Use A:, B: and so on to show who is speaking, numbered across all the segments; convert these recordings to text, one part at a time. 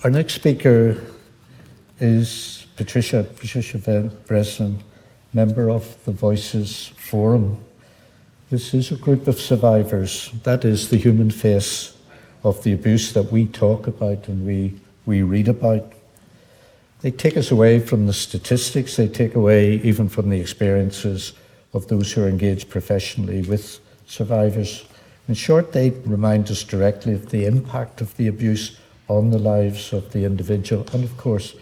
A: Our next speaker is Patricia Breslin, member of the Voices Forum. This is a group of survivors. That is the human face of the abuse that we talk about and we read about. They take us away from the statistics, they take away even from the experiences of those who are engaged professionally with survivors. In short, they remind us directly of the impact of the abuse on the lives of the individual and, of course,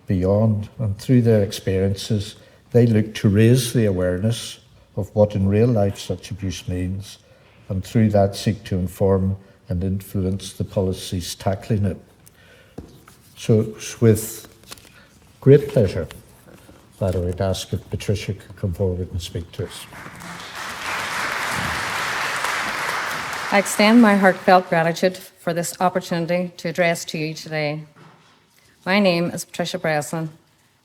A: beyond. And through their experiences, they look to raise the awareness of what in real life such abuse means, and through that seek to inform and influence the policies tackling it. So it's with great pleasure that I would ask if Patricia could come forward and speak to us.
B: I extend my heartfelt gratitude for this opportunity to address to you today. My name is Patricia Breslin,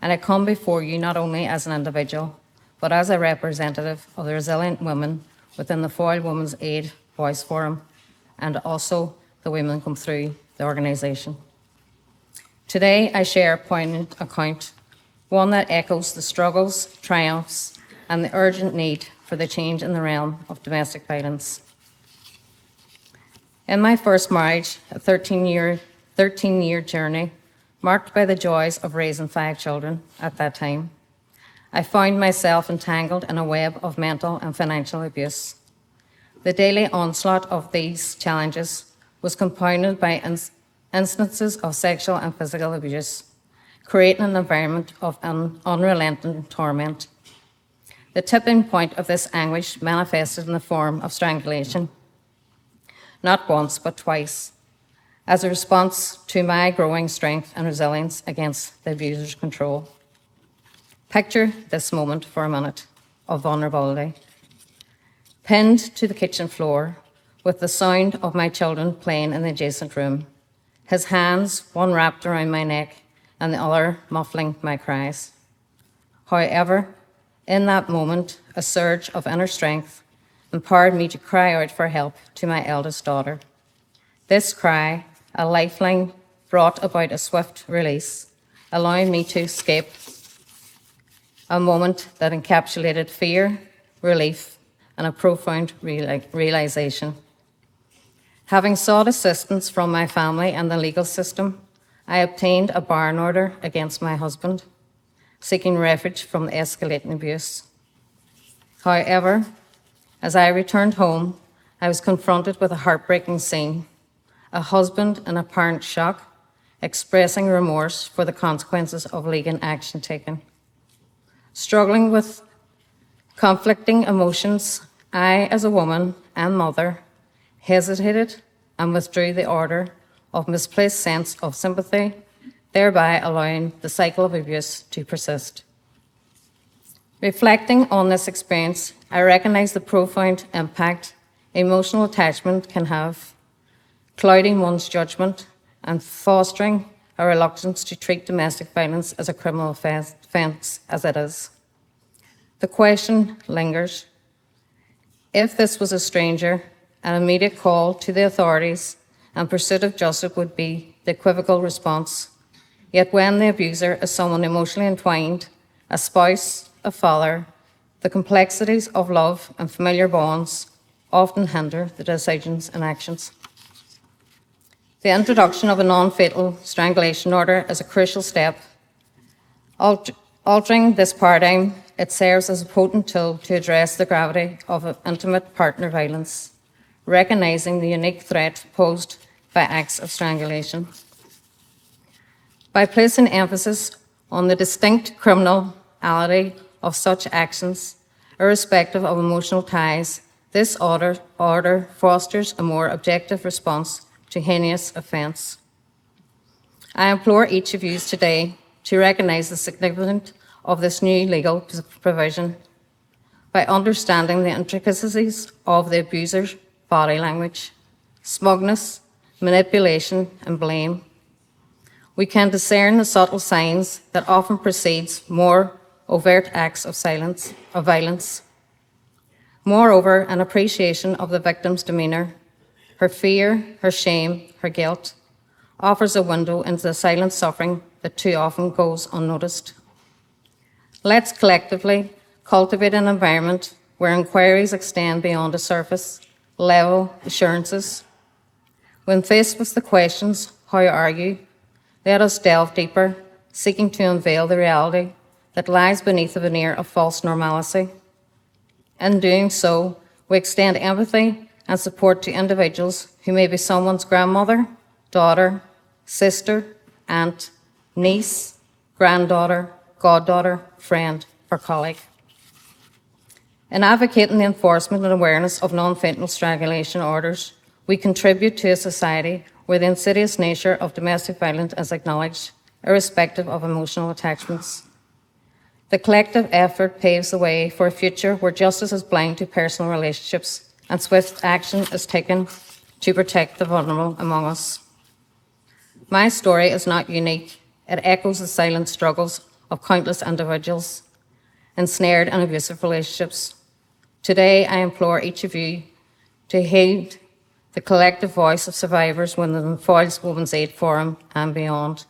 B: and I come before you not only as an individual, but as a representative of the resilient women within the Foyle Women's Aid Voice Forum, and also the women come through the organisation. Today, I share a poignant account, one that echoes the struggles, triumphs, and the urgent need for the change in the realm of domestic violence. In my first marriage, a 13-year journey, marked by the joys of raising 5 children at that time, I found myself entangled in a web of mental and financial abuse. The daily onslaught of these challenges was compounded by instances of sexual and physical abuse, creating an environment of unrelenting torment. The tipping point of this anguish manifested in the form of strangulation, not once but twice, as a response to my growing strength and resilience against the abuser's control. Picture this moment for a minute of vulnerability. Pinned to the kitchen floor with the sound of my children playing in the adjacent room, his hands, one wrapped around my neck and the other muffling my cries. However, in that moment, a surge of inner strength empowered me to cry out for help to my eldest daughter. This cry, a lifeline, brought about a swift release, allowing me to escape a moment that encapsulated fear, relief, and a profound realization. Having sought assistance from my family and the legal system, I obtained a barn order against my husband, seeking refuge from the escalating abuse. However, as I returned home, I was confronted with a heartbreaking scene, a husband in apparent shock, expressing remorse for the consequences of legal action taken. Struggling with conflicting emotions, I, as a woman and mother, hesitated and withdrew the order of misplaced sense of sympathy, thereby allowing the cycle of abuse to persist. Reflecting on this experience, I recognize the profound impact emotional attachment can have, clouding one's judgment and fostering a reluctance to treat domestic violence as a criminal offence as it is. The question lingers: if this was a stranger, an immediate call to the authorities and pursuit of justice would be the equivocal response. Yet when the abuser is someone emotionally entwined, a spouse, a father, the complexities of love and familiar bonds often hinder the decisions and actions. The introduction of a non-fatal strangulation order is a crucial step. Altering this paradigm, it serves as a potent tool to address the gravity of intimate partner violence, recognizing the unique threat posed by acts of strangulation. By placing emphasis on the distinct criminality of such actions, irrespective of emotional ties, this order fosters a more objective response to heinous offence. I implore each of you today to recognise the significance of this new legal provision by understanding the intricacies of the abuser's body language, smugness, manipulation, and blame. We can discern the subtle signs that often precedes more overt acts of violence. Moreover, an appreciation of the victim's demeanour, her fear, her shame, her guilt, offers a window into the silent suffering that too often goes unnoticed. Let's collectively cultivate an environment where inquiries extend beyond the surface level assurances. When faced with the questions, how are you? Let us delve deeper, seeking to unveil the reality that lies beneath the veneer of false normalcy. In doing so, we extend empathy and support to individuals who may be someone's grandmother, daughter, sister, aunt, niece, granddaughter, goddaughter, friend, or colleague. In advocating the enforcement and awareness of non-fentanyl strangulation orders, we contribute to a society where the insidious nature of domestic violence is acknowledged, irrespective of emotional attachments. The collective effort paves the way for a future where justice is blind to personal relationships and swift action is taken to protect the vulnerable among us. My story is not unique. It echoes the silent struggles of countless individuals ensnared in abusive relationships. Today, I implore each of you to heed the collective voice of survivors within the Foyle's Women's Aid Forum and beyond.